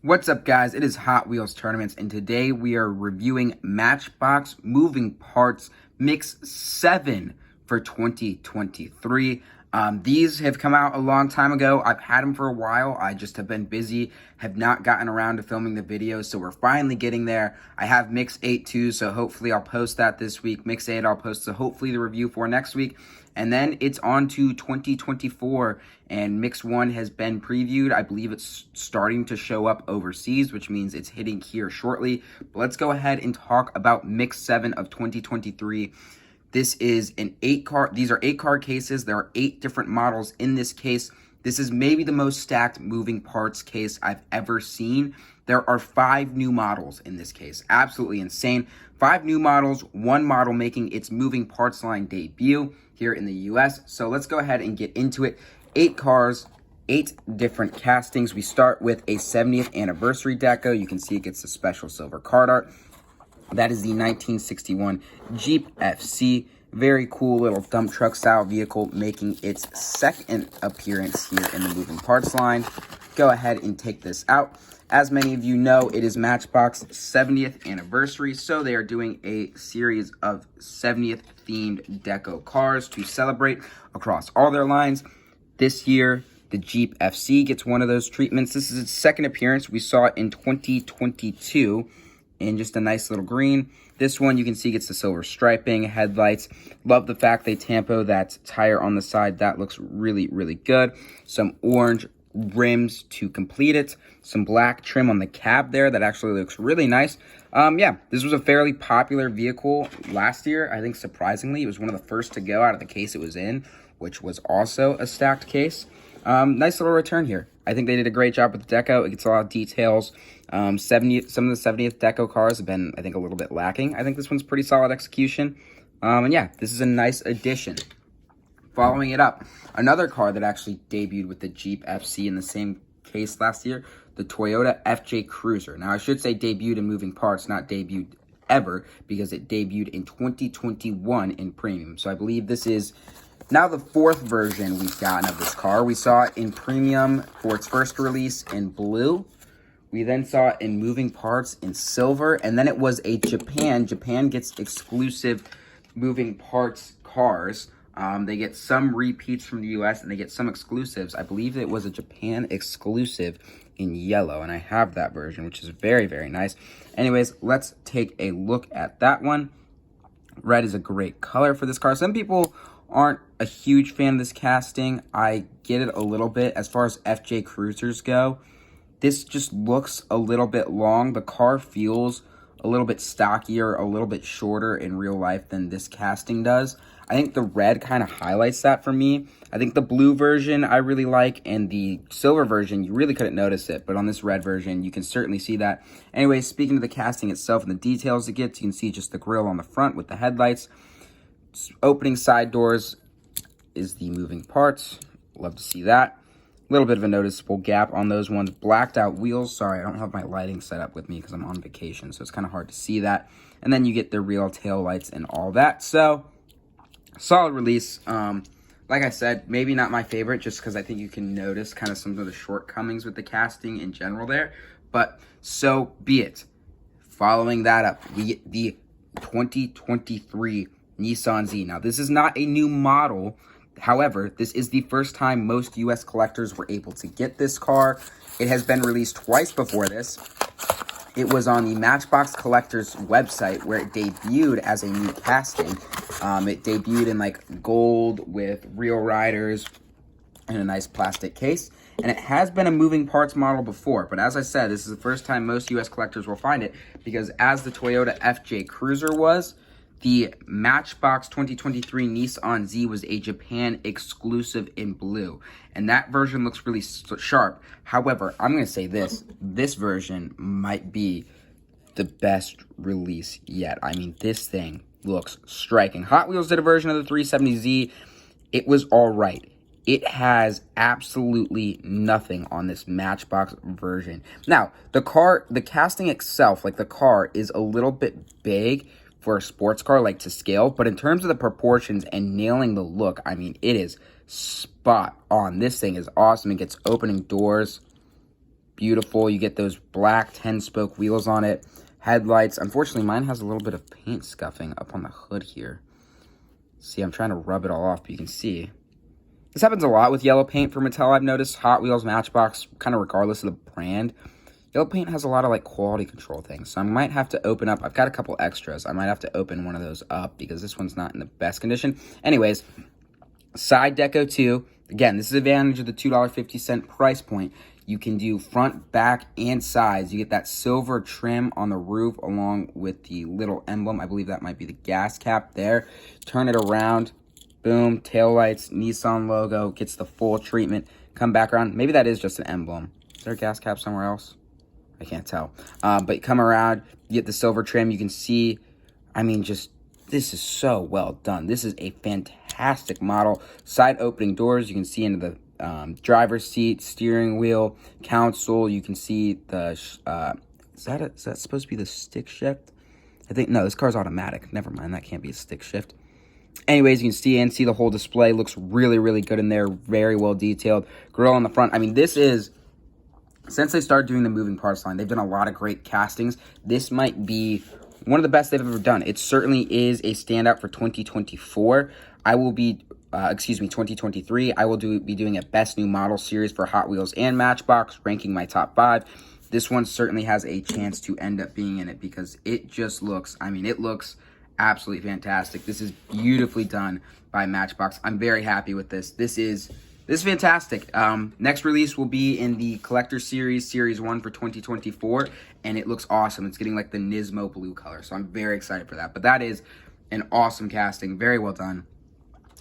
What's up, guys? It is Hot Wheels Tournaments, and today we are reviewing Matchbox Moving Parts Mix 7 for 2023. These have come out a long time ago. I've had them for a while. I just have been busy, have not gotten around to filming the videos, so we're finally getting there. I have Mix 8 too, so hopefully I'll post that this week. Mix 8 I'll post, so hopefully the review for next week. And then it's on to 2024, and Mix 1 has been previewed. I believe it's starting to show up overseas, which means it's hitting here shortly. But let's go ahead and talk about Mix 7 of 2023. This is an 8-card. These are 8-card cases. There are 8 different models in this case. This is maybe the most stacked moving parts case I've ever seen. There are 5 new models in this case. Absolutely insane. 5 new models, 1 model making its moving parts line debut here in the US. So let's go ahead and get into it. 8 cars, 8 different castings. We start with a 70th anniversary deco. You can see it gets the special silver card art. That is the 1961 Jeep FC. Very cool little dump truck style vehicle making its second appearance here in the moving parts line. Go ahead and take this out. As many of you know, it is Matchbox's 70th anniversary, so they are doing a series of 70th themed deco cars to celebrate across all their lines. This year, the Jeep FC gets one of those treatments. This is its second appearance. We saw it in 2022 in just a nice little green. This one you can see gets the silver striping, headlights. Love the fact they tampo that tire on the side. That looks really, really good. Some orange rims to complete it. Some black trim on the cab there that actually looks really nice. Yeah, this was a fairly popular vehicle last year. I think surprisingly, it was one of the first to go out of the case it was in, which was also a stacked case. Nice little return here. I think they did a great job with the deco. It gets a lot of details. Some of the 70th deco cars have been, I think, a little bit lacking. I think this one's pretty solid execution. And yeah, this is a nice addition. Following it up, another car that actually debuted with the Jeep FC in the same case last year, the Toyota FJ Cruiser. Now, I should say debuted in moving parts, not debuted ever, because it debuted in 2021 in premium. So I believe this is now the 4th version we've gotten of this car. We saw it in premium for its first release in blue. We then saw it in moving parts in silver, and then it was a Japan. Japan gets exclusive moving parts cars. They get some repeats from the US, and they get some exclusives. I believe it was a Japan exclusive in yellow, and I have that version, which is very, very nice. Anyways, let's take a look at that one. Red is a great color for this car. Some people aren't a huge fan of this casting. I get it a little bit. As far as FJ Cruisers go, this just looks a little bit long. The car feels a little bit stockier, a little bit shorter in real life than this casting does. I think the red kind of highlights that for me. I think the blue version I really like, and the silver version, you really couldn't notice it, but on this red version, you can certainly see that. Anyway, speaking of the casting itself and the details it gets, you can see just the grille on the front with the headlights. Opening side doors is the moving parts. Love to see that. A little bit of a noticeable gap on those ones. Blacked out wheels. Sorry, I don't have my lighting set up with me because I'm on vacation, so it's kind of hard to see that. And then you get the real tail lights and all that. So, solid release. Like I said, maybe not my favorite, just because I think you can notice kind of some of the shortcomings with the casting in general there. But so be it. Following that up, we get the 2023 Nissan Z. Now, this is not a new model. However, this is the first time most U.S. collectors were able to get this car. It has been released twice before this. It was on the Matchbox Collectors website where it debuted as a new casting. It debuted in like gold with real riders and a nice plastic case. And it has been a moving parts model before. But as I said, this is the first time most U.S. collectors will find it, because as the Toyota FJ Cruiser was, the Matchbox 2023 Nissan Z was a Japan exclusive in blue, and that version looks really sharp. However, I'm going to say this version might be the best release yet. I mean, this thing looks striking. Hot Wheels did a version of the 370Z. It was all right. It has absolutely nothing on this Matchbox version. Now, the casting itself, like the car, is a little bit big for a sports car, like to scale, but in terms of the proportions and nailing the look, I mean, it is spot on. This thing is awesome. It gets opening doors. beautiful. You get those black 10-spoke wheels on it. Headlights. Unfortunately, mine has a little bit of paint scuffing up on the hood here. See, I'm trying to rub it all off, but you can see. This happens a lot with yellow paint for Mattel, I've noticed. Hot Wheels, Matchbox, kind of regardless of the brand. Yellow paint has a lot of, like, quality control things. So I might have to open up. I've got a couple extras. I might have to open one of those up because this one's not in the best condition. Anyways, side deco too. Again, this is advantage of the $2.50 price point. You can do front, back, and sides. You get that silver trim on the roof along with the little emblem. I believe that might be the gas cap there. Turn it around. Boom. Taillights. Nissan logo. Gets the full treatment. Come back around. Maybe that is just an emblem. Is there a gas cap somewhere else? I can't tell. But come around. You get the silver trim. You can see, I mean, just, this is so well done. This is a fantastic model. Side opening doors. You can see into the driver's seat, steering wheel, console. You can see the is that supposed to be the stick shift? I think no, this car's automatic. Never mind, that can't be a stick shift. Anyways, you can see the whole display. Looks really, really good in there. Very well detailed. Grille on the front. I mean, this is, since they started doing the moving parts line, they've done a lot of great castings. This might be one of the best they've ever done. It certainly is a standout for 2024. I will be 2023. I will be doing a best new model series for Hot Wheels and Matchbox, ranking my top 5. This one certainly has a chance to end up being in it because it just looks, I mean, it looks absolutely fantastic. This is beautifully done by Matchbox. I'm very happy with this. This is fantastic. Next release will be in the Collector Series, Series 1 for 2024, and it looks awesome. It's getting like the Nismo blue color, so I'm very excited for that. But that is an awesome casting. Very well done.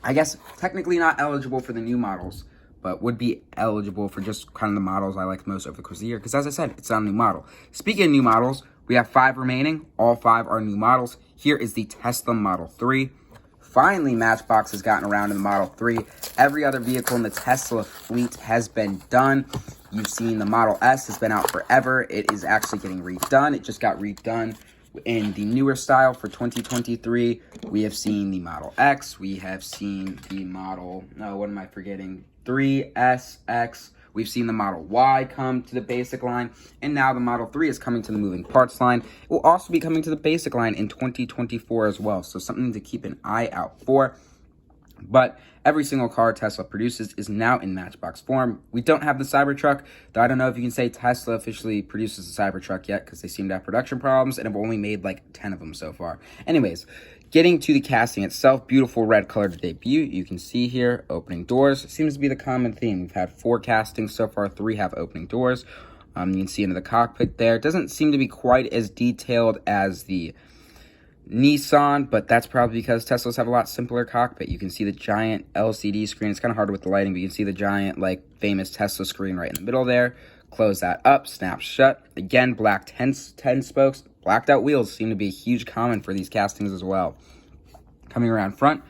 I guess technically not eligible for the new models, but would be eligible for just kind of the models I like most over the course of the year. Because as I said, it's not a new model. Speaking of new models, we have 5 remaining. All 5 are new models. Here is the Tesla Model 3. Finally, Matchbox has gotten around to the Model 3. Every other vehicle in the Tesla fleet has been done. You've seen the Model S has been out forever. It is actually getting redone. It just got redone in the newer style for 2023. We have seen the Model X. We have seen the Model, no, what am I forgetting? 3SX. We've seen the Model Y come to the basic line, and now the Model 3 is coming to the moving parts line. It will also be coming to the basic line in 2024 as well, so something to keep an eye out for. But every single car Tesla produces is now in Matchbox form. We don't have the Cybertruck, though I don't know if you can say Tesla officially produces the Cybertruck yet, because they seem to have production problems and have only made like 10 of them so far. Anyways, getting to the casting itself, beautiful red color to debut. You can see here, opening doors. Seems to be the common theme. We've had 4 castings so far, 3 have opening doors. You can see into the cockpit there. It doesn't seem to be quite as detailed as the Nissan, but that's probably because Teslas have a lot simpler cockpit. You can see the giant LCD screen. It's kind of hard with the lighting, but you can see the giant, like, famous Tesla screen right in the middle there. Close that up, snap shut. Again, black 10 spokes. Blacked out wheels seem to be a huge common for these castings as well. Coming around front,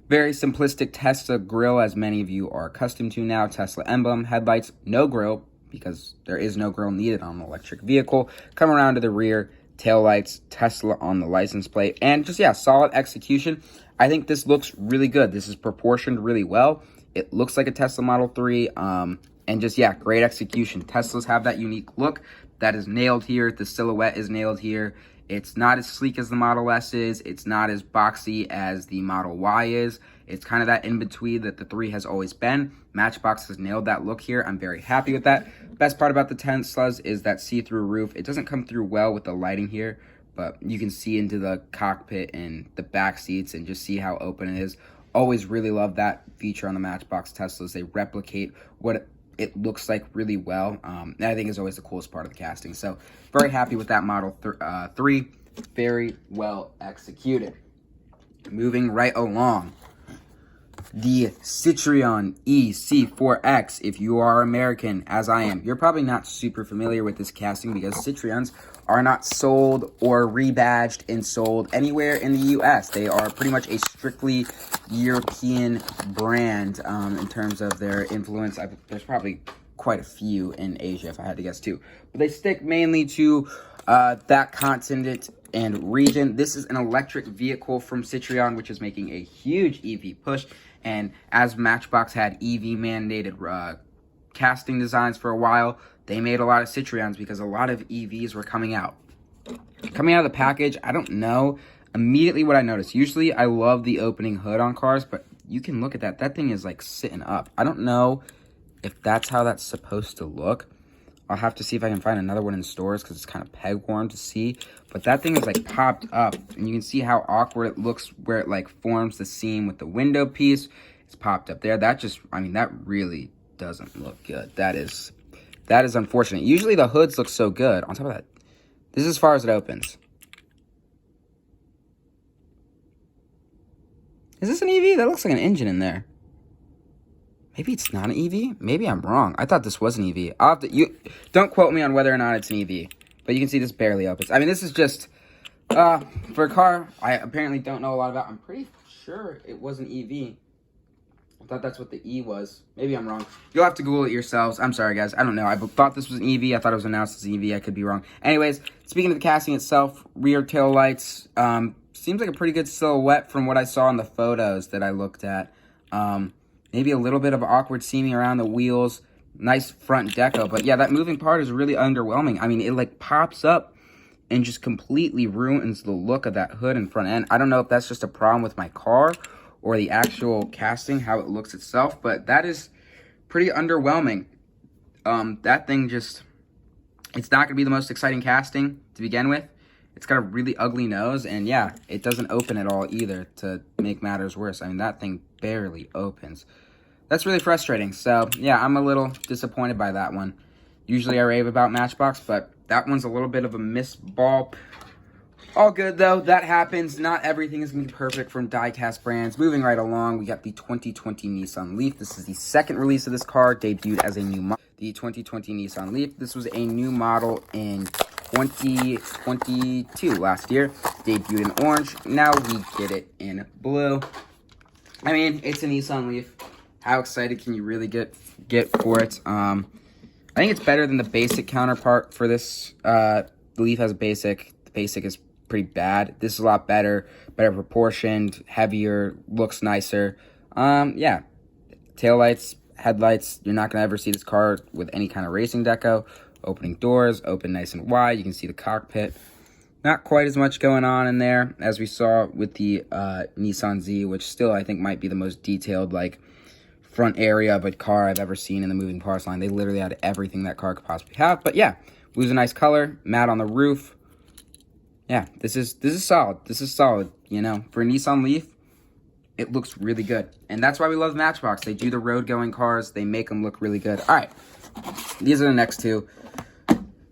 very simplistic Tesla grille, as many of you are accustomed to now. Tesla emblem, headlights, no grille, because there is no grille needed on an electric vehicle. Come around to the rear, taillights, Tesla on the license plate, and just, yeah, solid execution. I think this looks really good. This is proportioned really well. It looks like a Tesla Model 3, and just, yeah, great execution. Teslas have that unique look that is nailed here. The silhouette is nailed here. It's not as sleek as the Model S is. It's not as boxy as the Model Y is. It's kind of that in-between that the 3 has always been. Matchbox has nailed that look here. I'm very happy with that. Best part about the Teslas is that see-through roof. It doesn't come through well with the lighting here, but you can see into the cockpit and the back seats and just see how open it is. Always really love that feature on the Matchbox Teslas. They replicate what it looks like really well. And I think is always the coolest part of the casting. So very happy with that Model 3. Very well executed. Moving right along. The Citroen C4X. If you are American, as I am, you're probably not super familiar with this casting because Citroens are not sold or rebadged and sold anywhere in the U.S. They are pretty much a strictly European brand in terms of their influence. There's probably quite a few in Asia, if I had to guess, too. But they stick mainly to that continent and region. This is an electric vehicle from Citroen, which is making a huge EV push. And as Matchbox had EV mandated casting designs for a while, they made a lot of Citroens because a lot of EVs were coming out. Coming out of the package, I don't know immediately what I noticed. Usually I love the opening hood on cars, but you can look at that. That thing is like sitting up. I don't know if that's how that's supposed to look. I'll have to see if I can find another one in stores because it's kind of peg-worn to see. But that thing is like popped up, and you can see how awkward it looks where it like forms the seam with the window piece. It's popped up there. That just, I mean, that really doesn't look good. That is unfortunate. Usually the hoods look so good. On top of that, this is as far as it opens. Is this an EV? That looks like an engine in there. Maybe it's not an EV. Maybe I'm wrong. I thought this was an EV. I'll have to, you don't quote me on whether or not it's an EV, but you can see this barely opens. I mean, this is just for a car I apparently don't know a lot about. I'm pretty sure it was an EV. I thought that's what the E was. Maybe I'm wrong. You'll have to Google it yourselves. I'm sorry, guys. I don't know. I thought this was an EV. I thought it was announced as an EV. I could be wrong. Anyways, speaking of the casting itself, rear tail lights. Seems like a pretty good silhouette from what I saw in the photos that I looked at. Maybe a little bit of awkward seaming around the wheels. Nice front deco. But yeah, that moving part is really underwhelming. I mean, it like pops up and just completely ruins the look of that hood and front end. I don't know if that's just a problem with my car or the actual casting, how it looks itself. But that is pretty underwhelming. That thing just, it's not going to be the most exciting casting to begin with. It's got a really ugly nose, and yeah, it doesn't open at all either to make matters worse. I mean, that thing barely opens. That's really frustrating. So, yeah, I'm a little disappointed by that one. Usually I rave about Matchbox, but that one's a little bit of a miss ball. All good, though. That happens. Not everything is going to be perfect from die-cast brands. Moving right along, we got the 2020 Nissan Leaf. This is the second release of this car, debuted as a new model. The 2020 Nissan Leaf. This was a new model in 2022 last year. Debuted in orange. Now we get it in blue. I mean, it's a Nissan Leaf. How excited can you really get for it? I think it's better than the basic counterpart for this. The Leaf has a basic. The basic is pretty bad. This is a lot better. Better proportioned, heavier, looks nicer. Yeah. Taillights, headlights. You're not going to ever see this car with any kind of racing deco. Opening doors, open nice and wide. You can see the cockpit. Not quite as much going on in there as we saw with the Nissan Z, which still I think might be the most detailed like front area of a car I've ever seen in the moving parts line. They literally had everything that car could possibly have. But yeah, blue's a nice color. Matte on the roof. Yeah, this is solid. This is solid. You know, for a Nissan Leaf, it looks really good, and that's why we love Matchbox. They do the road-going cars. They make them look really good. All right, these are the next two.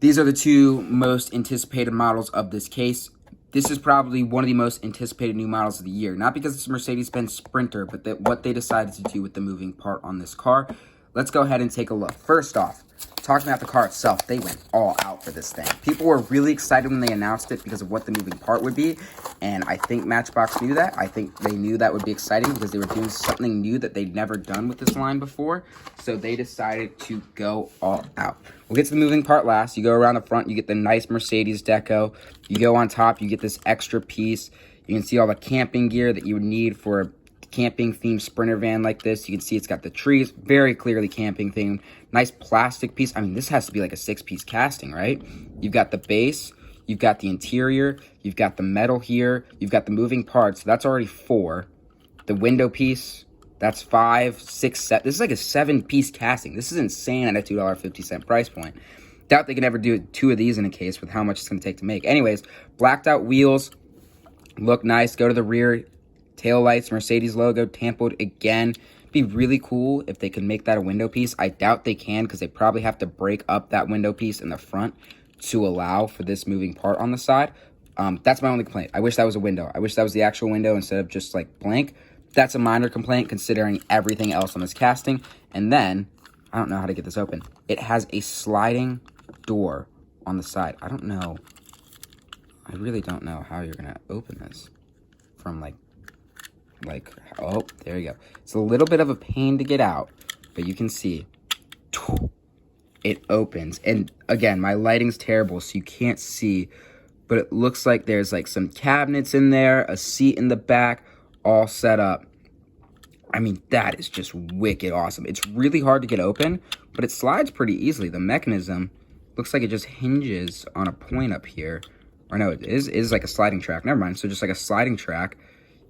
These are the two most anticipated models of this case. This is probably one of the most anticipated new models of the year. Not because it's a Mercedes-Benz Sprinter, but what they decided to do with the moving part on this car. Let's go ahead and take a look. First off, talking about the car itself, they went all out for this thing. People were really excited when they announced it because of what the moving part would be, and I think Matchbox knew that. I think they knew that would be exciting because they were doing something new that they'd never done with this line before, so they decided to go all out. We'll get to the moving part last. You go around the front, you get the nice Mercedes deco. You go on top, you get this extra piece. You can see all the camping gear that you would need for a camping themed Sprinter van like this. You can see it's got the trees, very clearly camping themed. Nice plastic piece. I mean, this has to be like a 6-piece casting, right? You've got the base, you've got the interior, you've got the metal here, you've got the moving parts. So that's already 4. The window piece, that's 5, 6, 7. This is like a 7-piece casting. This is insane at a $2.50 price point. Doubt they can ever do 2 of these in a case with how much it's going to take to make. Anyways, blacked out wheels look nice. Go to the rear. Tail lights, Mercedes logo, tampoed again. It'd be really cool if they could make that a window piece. I doubt they can because they probably have to break up that window piece in the front to allow for this moving part on the side. That's my only complaint. I wish that was a window. I wish that was the actual window instead of just like blank. That's a minor complaint considering everything else on this casting. And then, I don't know how to get this open. It has a sliding door on the side. I don't know. I really don't know how you're going to open this from like, oh, there you go. It's a little bit of a pain to get out, but you can see it opens. And again, my lighting's terrible, so you can't see, but it looks like there's like some cabinets in there, a seat in the back, all set up. I mean, that is just wicked awesome. It's really hard to get open, but it slides pretty easily. The mechanism looks like it just hinges on a point up here. Or no, it is like a sliding track. Never mind. So just like a sliding track.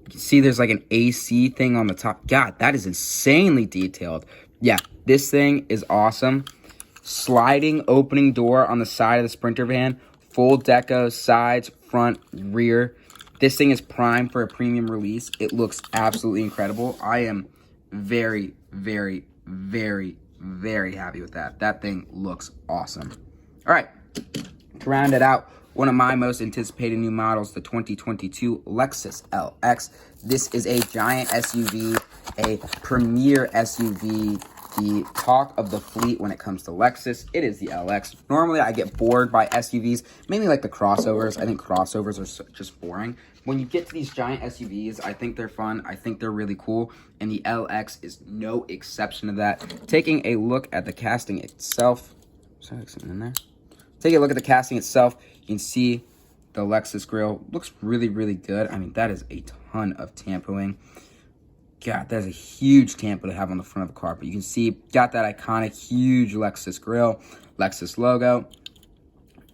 You can see there's like an AC thing on the top. God, that is insanely detailed. Yeah, this thing is awesome. Sliding opening door on the side of the Sprinter van. Full deco, sides, front, rear. This thing is primed for a premium release. It looks absolutely incredible. I am very, very, very, very happy with that. That thing looks awesome. All right, to round it out, one of my most anticipated new models, the 2022 Lexus LX. This is a giant SUV, a premier SUV, the talk of the fleet when it comes to Lexus. It is the LX. Normally, I get bored by SUVs, mainly like the crossovers. I think crossovers are just boring. When you get to these giant SUVs, I think they're fun. I think they're really cool, and the LX is no exception to that. Taking a look at the casting itself. Sorry, something in there. Take a look at the casting itself. You can see the Lexus grille looks really, really good. I mean, that is a ton of tampoing. God, that's a huge tampo to have on the front of the car. But you can see, got that iconic, huge Lexus grille, Lexus logo.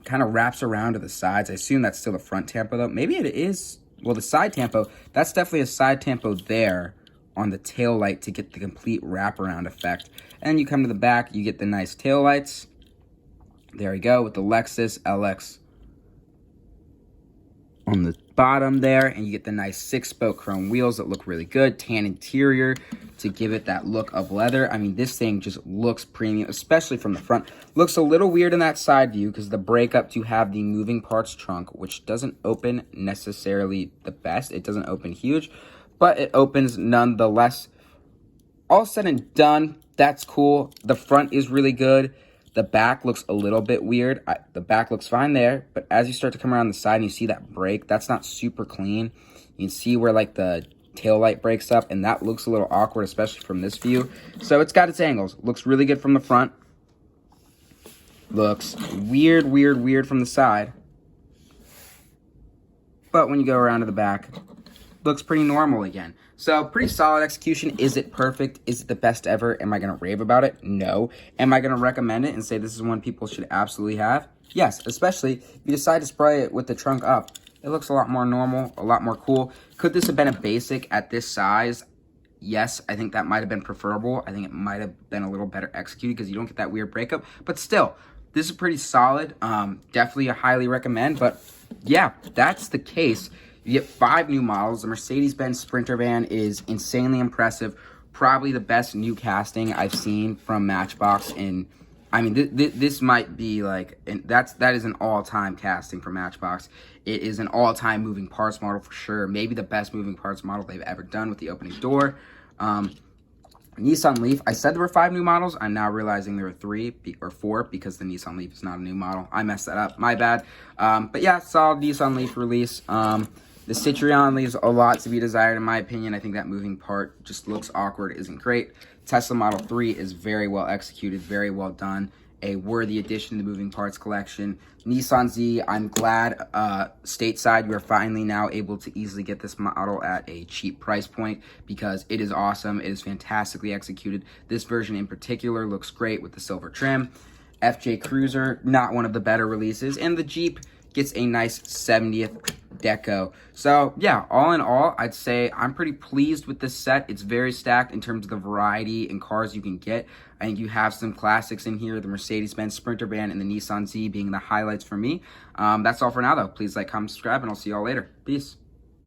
Kind of wraps around to the sides. I assume that's still the front tampo, though. Maybe it is. Well, the side tampo, that's definitely a side tampo there on the tail light to get the complete wraparound effect. And then you come to the back, you get the nice tail lights. There we go, with the Lexus LX on the bottom there, and you get the nice 6-spoke chrome wheels that look really good. Tan interior to give it that look of leather. I mean, this thing just looks premium, especially from the front. Looks a little weird in that side view because the breakup to have the moving parts trunk, which doesn't open necessarily the best. It doesn't open huge, but it opens nonetheless. All said and done, that's cool. The front is really good. The back looks a little bit weird. The back looks fine there, but as you start to come around the side and you see that brake, that's not super clean. You can see where like the tail light breaks up, and that looks a little awkward, especially from this view. So it's got its angles. Looks really good from the front. Looks weird, weird, weird from the side. But when you go around to the back, looks pretty normal again. So pretty solid execution. Is it perfect? Is it the best ever? Am I going to rave about it? No. Am I going to recommend it and say this is one people should absolutely have? Yes, especially if you decide to spray it with the trunk up. It looks a lot more normal, a lot more cool. Could this have been a basic at this size? Yes, I think that might have been preferable. I think it might have been a little better executed because you don't get that weird breakup. But still, this is pretty solid. Definitely a highly recommend. But yeah, that's the case. You get 5 new models. The Mercedes-Benz Sprinter van is insanely impressive. Probably the best new casting I've seen from Matchbox. And I mean, this might be like, and that is an all-time casting for Matchbox. It is an all-time moving parts model for sure. Maybe the best moving parts model they've ever done with the opening door. Nissan Leaf, I said there were 5 new models. I'm now realizing there were 3 or 4 because the Nissan Leaf is not a new model. I messed that up. My bad. But yeah, solid Nissan Leaf release. The Citroen leaves a lot to be desired, in my opinion. I think that moving part just looks awkward, isn't great. Tesla Model 3 is very well executed, very well done. A worthy addition to the moving parts collection. Nissan Z, I'm glad stateside you are finally now able to easily get this model at a cheap price point because it is awesome. It is fantastically executed. This version in particular looks great with the silver trim. FJ Cruiser, not one of the better releases. And the Jeep gets a nice 70th deco. So yeah, all in all, I'd say I'm pretty pleased with this set. It's very stacked in terms of the variety and cars you can get. I think you have some classics in here, the Mercedes-Benz Sprinter van and the Nissan Z being the highlights for me. That's all for now though. Please like, comment, subscribe, and I'll see y'all later. Peace.